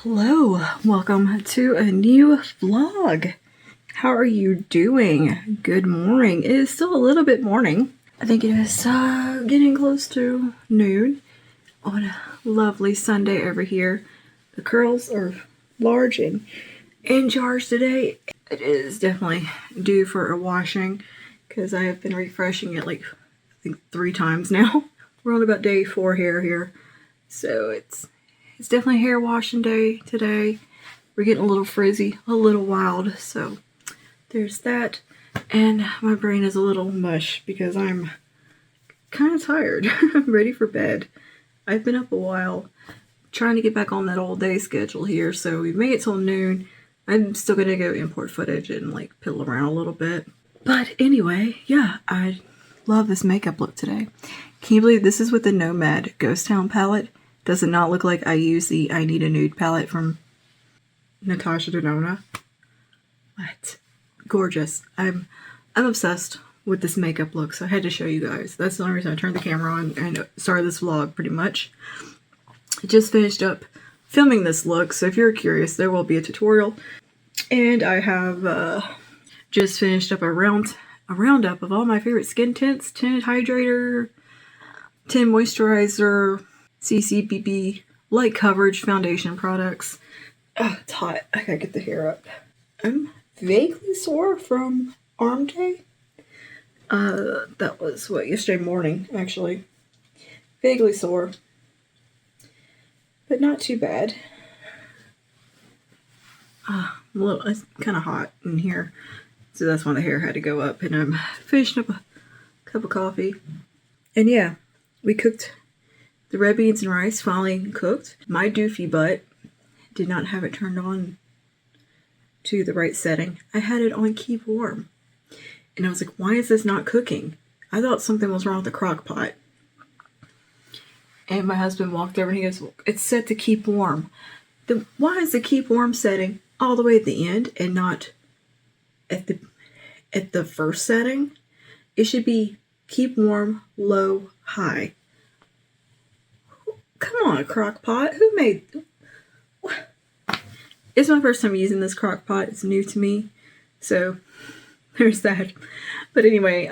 Hello, welcome to a new vlog. How are you doing? Good morning. It is still a little bit morning. I think it is getting close to noon on a lovely Sunday over here. The curls are large and in charge today. It is definitely due for a washing because I have been refreshing it like I think 3 times now. We're on about day 4 here, so it's definitely hair washing day today. We're getting a little frizzy, a little wild, so there's that. And my brain is a little mush because I'm kind of tired. I'm ready for bed. I've been up a while trying to get back on that all day schedule here, so we've made it till noon. I'm still gonna go import footage and like piddle around a little bit. But anyway, yeah, I love this makeup look today. Can you believe this is with the Nomad Ghost Town palette? Does it not look like I use the I Need a Nude palette from Natasha Denona? What? Gorgeous. I'm obsessed with this makeup look, so I had to show you guys. That's the only reason I turned the camera on and started this vlog, pretty much. I just finished up filming this look, so if you're curious, there will be a tutorial. And I have just finished up a roundup of all my favorite skin tints: Tinted Hydrator, Tint Moisturizer, CCBB light coverage foundation products. Oh, it's hot. I gotta get the hair up. I'm vaguely sore from arm day. That was yesterday morning, actually. Vaguely sore, but not too bad. It's kind of hot in here, so that's why the hair had to go up. And I'm finishing up a cup of coffee. And yeah, we cooked the red beans and rice, finally cooked. My doofy butt did not have it turned on to the right setting. I had it on keep warm. And I was like, why is this not cooking? I thought something was wrong with the crock pot. And my husband walked over and he goes, well, it's set to keep warm. Why is the keep warm setting all the way at the end and not at the first setting? It should be keep warm, low, high. Come on, crock pot. Who made... It's my first time using this crock pot. It's new to me. So, there's that. But anyway,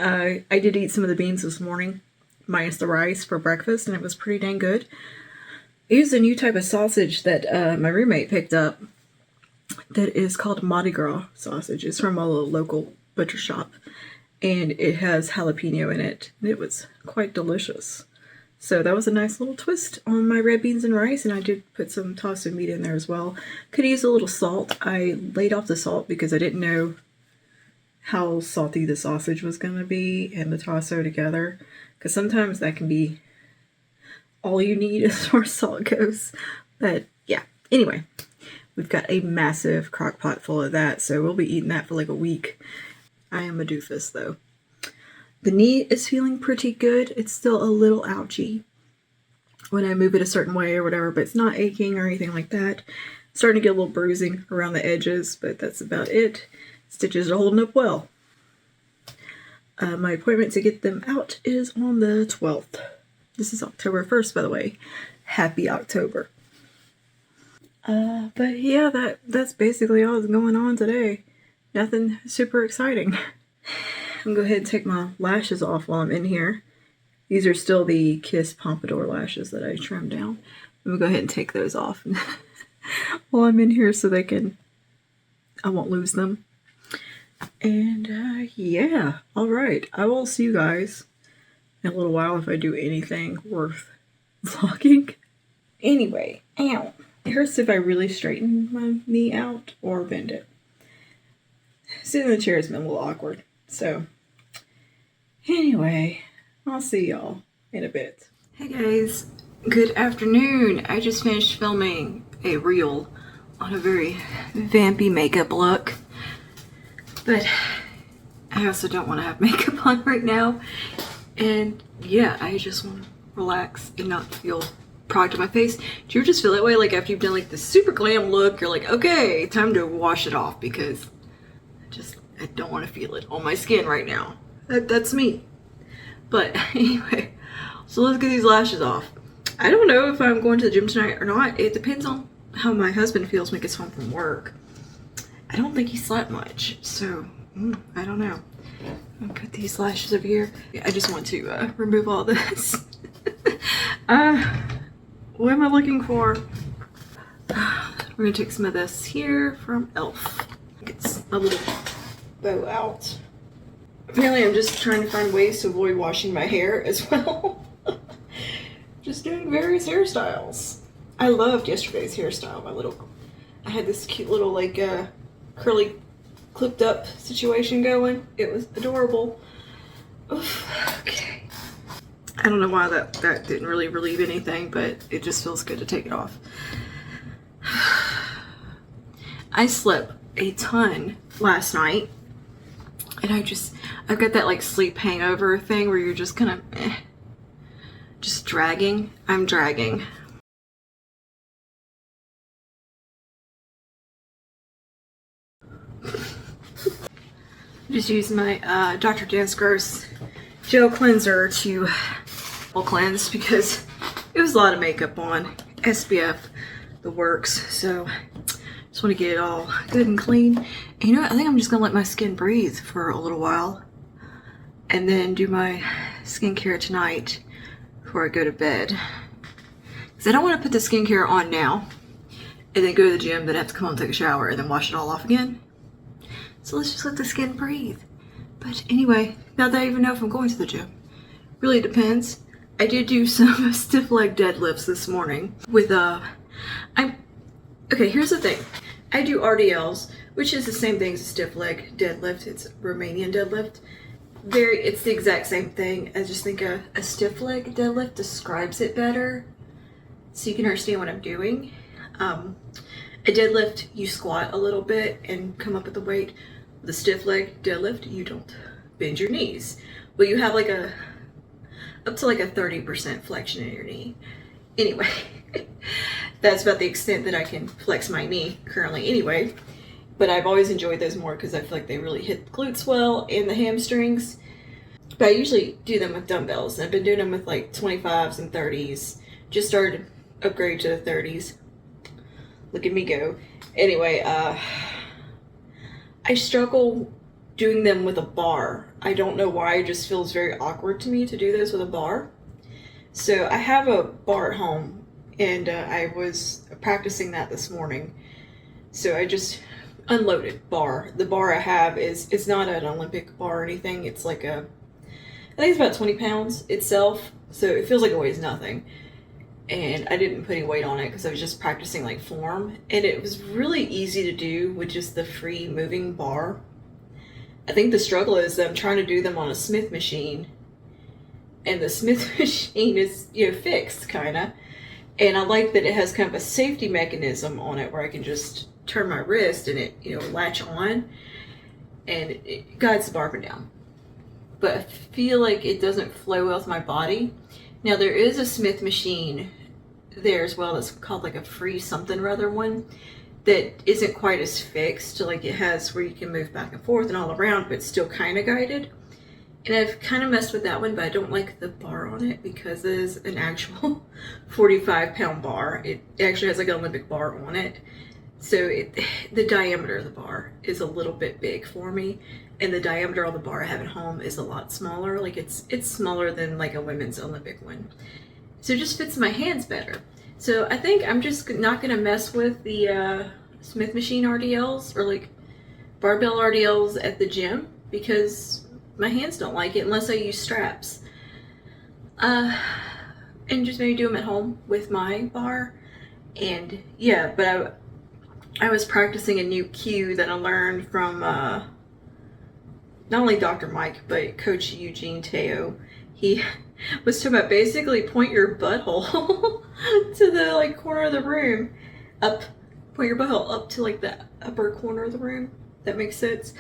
I did eat some of the beans this morning, minus the rice, for breakfast, and it was pretty dang good. I used a new type of sausage that my roommate picked up that is called Mardi Gras sausage. It's from a local butcher shop, and it has jalapeno in it. And it was quite delicious. So that was a nice little twist on my red beans and rice, and I did put some tossed meat in there as well. Could use a little salt. I laid off the salt because I didn't know how salty the sausage was going to be and the tasso together, because sometimes that can be all you need as far as salt goes. But yeah, anyway, we've got a massive crock pot full of that, so we'll be eating that for like a week. I am a doofus though. The knee is feeling pretty good. It's still a little ouchy when I move it a certain way or whatever, but it's not aching or anything like that. Starting to get a little bruising around the edges, but that's about it. Stitches are holding up well. My appointment to get them out is on the 12th. This is October 1st, by the way. Happy October. But yeah, that's basically all that's going on today. Nothing super exciting. I'm going to go ahead and take my lashes off while I'm in here. These are still the Kiss Pompadour lashes that I trimmed down. I'm going to go ahead and take those off while I'm in here so I won't lose them. And yeah, alright. I will see you guys in a little while if I do anything worth vlogging. Anyway, ow. It hurts if I really straighten my knee out or bend it. Sitting in the chair has been a little awkward. So, anyway, I'll see y'all in a bit. Hey guys, good afternoon. I just finished filming a reel on a very vampy makeup look. But I also don't want to have makeup on right now. And yeah, I just want to relax and not feel product on my face. Do you ever just feel that way? Like after you've done like the super glam look, you're like, okay, time to wash it off because I don't want to feel it on my skin right now. That's me. But anyway, so let's get these lashes off. I don't know if I'm going to the gym tonight or not. It depends on how my husband feels when he gets home from work. I don't think he slept much, so I don't know. I'll put these lashes over here. I just want to remove all this. What am I looking for? We're gonna take some of this here from Elf. It's a little bow out. Apparently I'm just trying to find ways to avoid washing my hair as well. Just doing various hairstyles. I loved yesterday's hairstyle. I had this cute little like curly clipped up situation going. It was adorable. Oof, okay. I don't know why that didn't really relieve anything, but it just feels good to take it off. I slept a ton last night, and I've got that like sleep hangover thing where you're just kind of just dragging. I'm dragging. Just use my Dr. Dennis Gross gel cleanser to cleanse because it was a lot of makeup on. SPF, the works. So just want to get it all good and clean. And you know what? I think I'm just gonna let my skin breathe for a little while and then do my skincare tonight before I go to bed. Because I don't want to put the skincare on now and then go to the gym, then have to come home and take a shower and then wash it all off again. So let's just let the skin breathe. But anyway, now that I even know if I'm going to the gym, really depends. I did do some stiff leg deadlifts this morning with okay, here's the thing. I do RDLs, which is the same thing as a stiff leg deadlift. It's Romanian deadlift. It's the exact same thing. I just think a stiff leg deadlift describes it better so you can understand what I'm doing. A deadlift, you squat a little bit and come up with the weight. The stiff leg deadlift, you don't bend your knees. Well, you have like up to like a 30% flexion in your knee. Anyway, that's about the extent that I can flex my knee currently anyway. But I've always enjoyed those more because I feel like they really hit the glutes well and the hamstrings. But I usually do them with dumbbells. I've been doing them with like 25s and 30s. Just started to upgrade to the 30s. Look at me go. Anyway, I struggle doing them with a bar. I don't know why, it just feels very awkward to me to do this with a bar. So I have a bar at home and I was practicing that this morning. So I just unloaded bar. The bar I have it's not an Olympic bar or anything. It's like I think it's about 20 pounds itself. So it feels like it weighs nothing. And I didn't put any weight on it because I was just practicing like form. And it was really easy to do with just the free moving bar. I think the struggle is that I'm trying to do them on a Smith machine. And the Smith machine is, fixed kind of. And I like that it has kind of a safety mechanism on it where I can just turn my wrist and it, latch on. And it guides the bar up and down. But I feel like it doesn't flow well with my body. Now there is a Smith machine there as well that's called like a free something or other one that isn't quite as fixed. Like it has where you can move back and forth and all around, but it's still kind of guided. And I've kind of messed with that one, but I don't like the bar on it because it is an actual 45-pound bar. It actually has like an Olympic bar on it. So the diameter of the bar is a little bit big for me. And the diameter of the bar I have at home is a lot smaller. Like it's smaller than like a women's Olympic one. So it just fits my hands better. So I think I'm just not gonna mess with the Smith machine RDLs or like barbell RDLs at the gym because my hands don't like it unless I use straps. And just maybe do them at home with my bar. And yeah, but I was practicing a new cue that I learned from not only Dr. Mike, but Coach Eugene Teo. He was talking about basically point your butthole to the like corner of the room. Point your butthole up to like the upper corner of the room. That makes sense.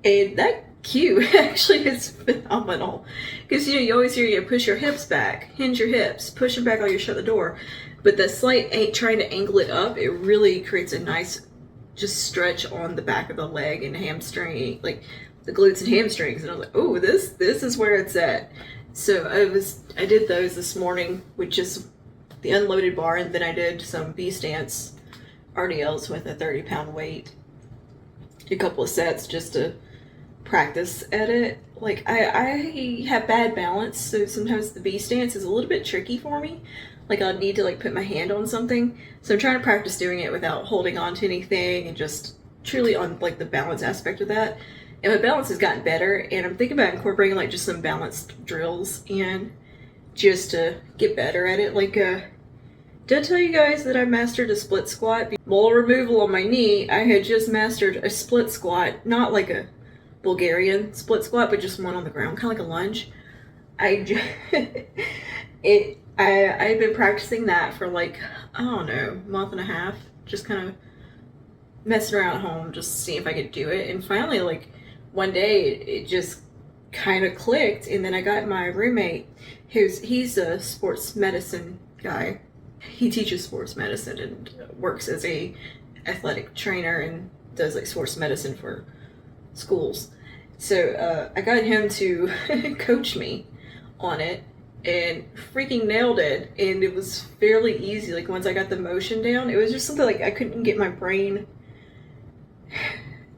And that cue actually is phenomenal. Because you always hear push your hips back, hinge your hips, push them back while you shut the door. But the slight trying to angle it up, it really creates a nice just stretch on the back of the leg and hamstring, like the glutes and hamstrings. And I was like, oh, this is where it's at. So I did those this morning with just the unloaded bar, and then I did some B stance RDLs with a 30-pound weight, a couple of sets just to practice at it. Like I have bad balance, so sometimes the B stance is a little bit tricky for me. Like I'll need to like put my hand on something. So I'm trying to practice doing it without holding on to anything and just truly on like the balance aspect of that. And my balance has gotten better, and I'm thinking about incorporating like just some balanced drills and just to get better at it. Like did I tell you guys that I mastered a split squat? Mole removal on my knee, I had just mastered a split squat, not like a Bulgarian split squat, but just one on the ground, kind of like a lunge. I've been practicing that for like, I don't know, a month and a half, just kind of messing around at home, just seeing if I could do it. And finally, like one day, it just kind of clicked. And then I got my roommate, he's a sports medicine guy. He teaches sports medicine and works as a athletic trainer and does like sports medicine for schools. So I got him to coach me on it and freaking nailed it. And it was fairly easy. Like once I got the motion down, it was just something like I couldn't get my brain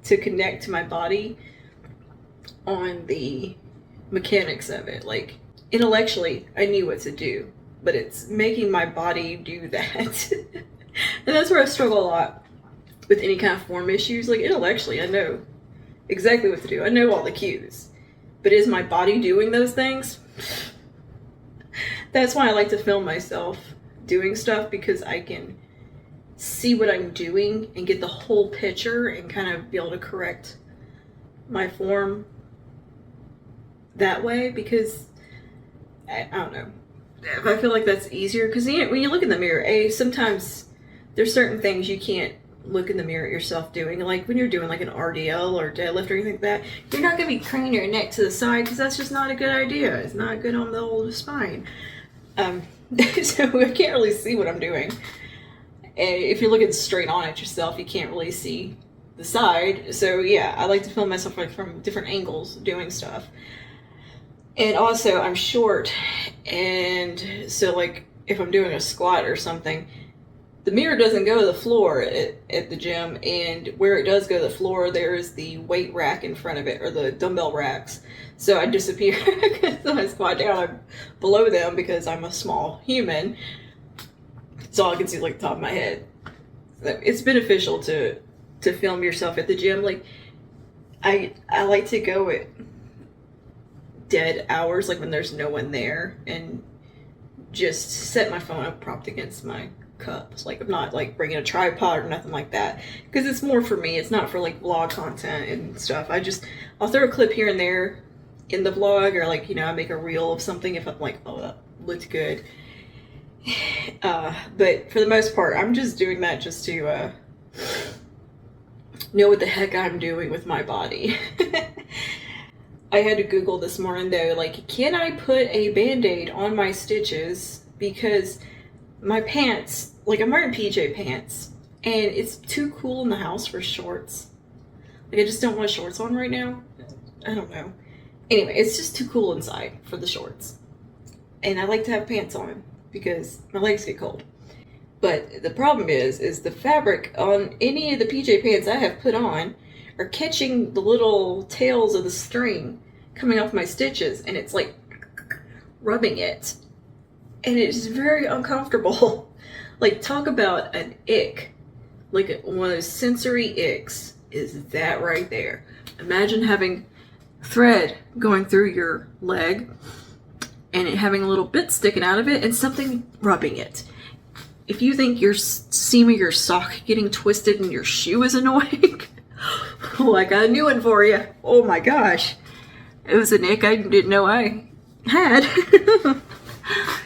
to connect to my body on the mechanics of it. Like intellectually, I knew what to do, but it's making my body do that. And that's where I struggle a lot with any kind of form issues. Like intellectually, I know exactly what to do. I know all the cues. But is my body doing those things? That's why I like to film myself doing stuff, because I can see what I'm doing and get the whole picture and kind of be able to correct my form that way, because I don't know. I feel like that's easier, because when you look in the mirror, sometimes there's certain things you can't look in the mirror at yourself doing. Like when you're doing like an RDL or deadlift or anything like that, you're not going to be craning your neck to the side, because that's just not a good idea. It's not good on the old spine. So I can't really see what I'm doing. And if you're looking straight on at yourself, you can't really see the side. So yeah, I like to film myself like from different angles doing stuff. And also I'm short, and so like if I'm doing a squat or something, the mirror doesn't go to the floor at the gym, and where it does go to the floor, there's the weight rack in front of it, or the dumbbell racks. So I disappear because I squat down, I'm below them because I'm a small human. So I can see like the top of my head. So it's beneficial to film yourself at the gym. Like I like to go at dead hours, like when there's no one there, and just set my phone up propped against my cups. Like I'm not like bringing a tripod or nothing like that, because it's more for me. It's not for like vlog content and stuff. I'll throw a clip here and there in the vlog, or like, you know, I make a reel of something if I'm like, oh, that looks good. But for the most part, I'm just doing that just to know what the heck I'm doing with my body. I had to Google this morning though, like, can I put a Band-Aid on my stitches? Because my pants, like I'm wearing PJ pants, and it's too cool in the house for shorts. Like I just don't want shorts on right now. I don't know. Anyway, it's just too cool inside for the shorts. And I like to have pants on because my legs get cold. But the problem is the fabric on any of the PJ pants I have put on are catching the little tails of the string coming off my stitches, and it's like rubbing it. And it's very uncomfortable. Like, talk about an ick. Like, one of those sensory icks is that right there. Imagine having thread going through your leg and it having a little bit sticking out of it and something rubbing it. If you think your seam of your sock getting twisted in your shoe is annoying, oh, I got a new one for you. Oh my gosh. It was an ick I didn't know I had.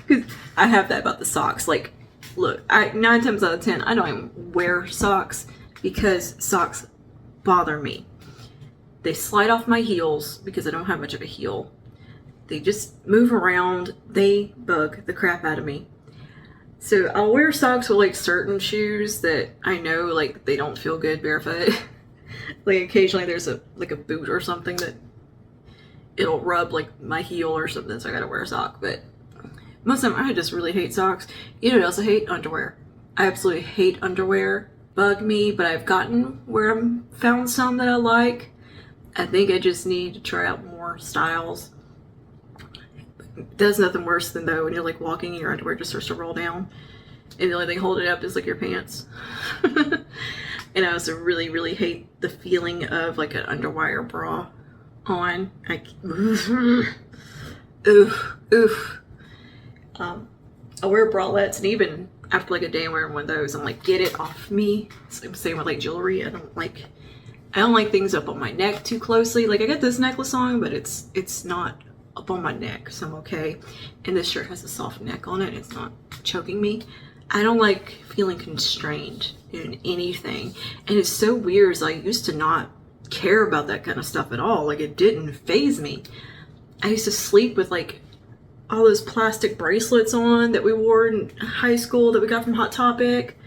Because I have that about the socks. Like, look, 9 times out of 10, I don't even wear socks because socks bother me. They slide off my heels because I don't have much of a heel. They just move around. They bug the crap out of me. So I'll wear socks with like certain shoes that I know like they don't feel good barefoot. Like occasionally there's a boot or something that it'll rub like my heel or something, so I gotta wear a sock. But most of the time I just really hate socks. You know what else I hate? Underwear. I absolutely hate underwear. bug me, but I've gotten where I'm found some that I like. I think I just need to try out more styles. There's nothing worse than though when you're like walking and your underwear just starts to roll down and the only thing holding it up is like your pants. And I also really, really hate the feeling of like an underwire bra on. Oof. I wear bralettes, and even after like a day wearing one of those, I'm like, get it off me. Same with like jewelry. I don't like things up on my neck too closely. Like I got this necklace on, but it's not up on my neck, so I'm okay. And this shirt has a soft neck on it. It's not choking me. I don't like feeling constrained in anything. And it's so weird, as I used to not care about that kind of stuff at all. Like it didn't faze me. I used to sleep with like all those plastic bracelets on that we wore in high school that we got from Hot Topic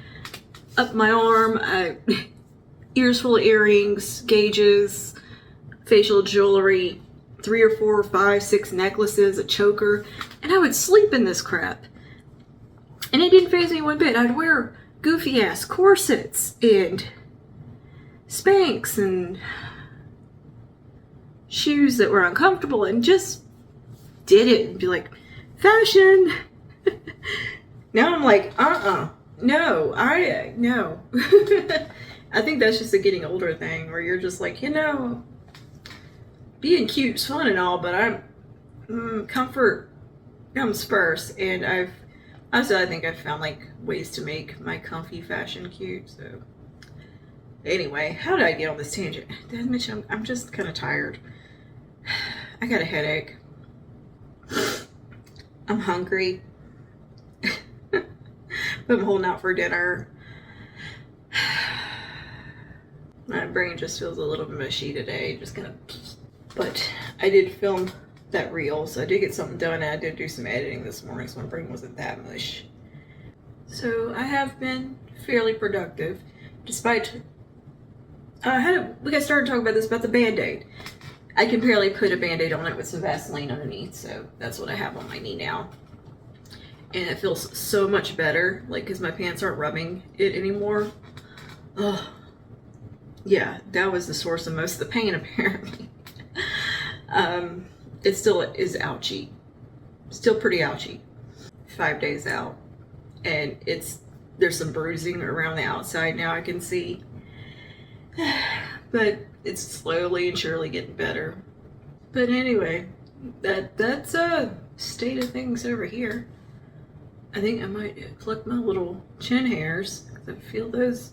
up my arm, ears full of earrings, gauges, facial jewelry, 3 or 4 or 5, 6 necklaces, a choker, and I would sleep in this crap. And it didn't faze me one bit. I'd wear goofy ass corsets and Spanx and shoes that were uncomfortable and just did it and be like, fashion. Now I'm like, no, no. I think that's just a getting older thing where you're just like, being cute's fun and all, but comfort comes first. And I think I've found like ways to make my comfy fashion cute. So anyway, how did I get on this tangent? Did I mention I'm just kind of tired? I got a headache. I'm hungry. But I'm holding out for dinner. My brain just feels a little mushy today. Just kind of. But I did film that reel, so I did get something done, and I did do some editing this morning, so my brain wasn't that mush. So I have been fairly productive, despite we got started talking about this, about the Band-Aid. I can barely put a Band-Aid on it with some Vaseline underneath, so that's what I have on my knee now. And it feels so much better, like, because my pants aren't rubbing it anymore. Ugh. Yeah, that was the source of most of the pain, apparently. It still is ouchy. Still pretty ouchy. 5 days out. And there's some bruising around the outside now I can see. But it's slowly and surely getting better. But anyway, that's a state of things over here. I think I might pluck my little chin hairs, because I feel those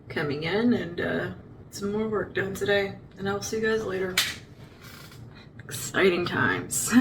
coming in, and some more work done today. And I'll see you guys later. Exciting times.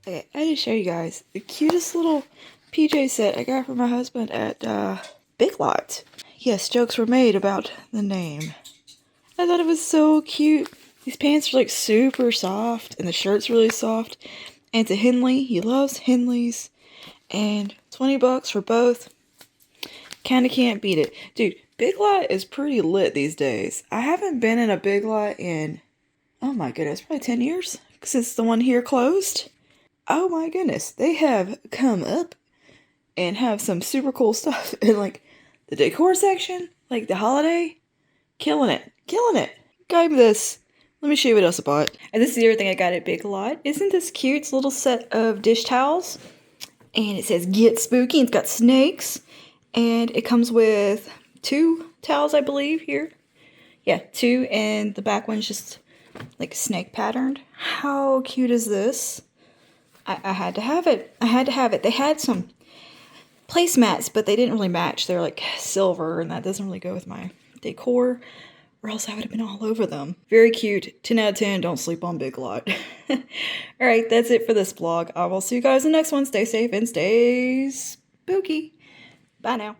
Okay, I need to show you guys the cutest little PJ set I got for my husband at Big Lots. Yes, jokes were made about the name. I thought it was so cute. These pants are like super soft and the shirt's really soft. And it's a Henley. He loves Henleys. And 20 bucks for both. Kinda can't beat it. Dude, Big Lot is pretty lit these days. I haven't been in a Big Lot in, oh my goodness, probably 10 years since the one here closed. Oh my goodness, they have come up and have some super cool stuff in like the decor section, like the holiday. Killing it. Killing it. Got me this. Let me show you what else I bought. And this is the other thing I got at Big Lot. Isn't this cute? It's a little set of dish towels. And it says Get Spooky. It's got snakes. And it comes with 2 towels, I believe, here. Yeah, 2. And the back one's just like snake patterned. How cute is this? I had to have it. I had to have it. They had some placemats, but they didn't really match. They're like silver, and that doesn't really go with my decor, or else I would have been all over them. Very cute. 10 out of 10. Don't sleep on Big Lot. Alright, that's it for this vlog. I will see you guys in the next one. Stay safe and stay spooky. Bye now.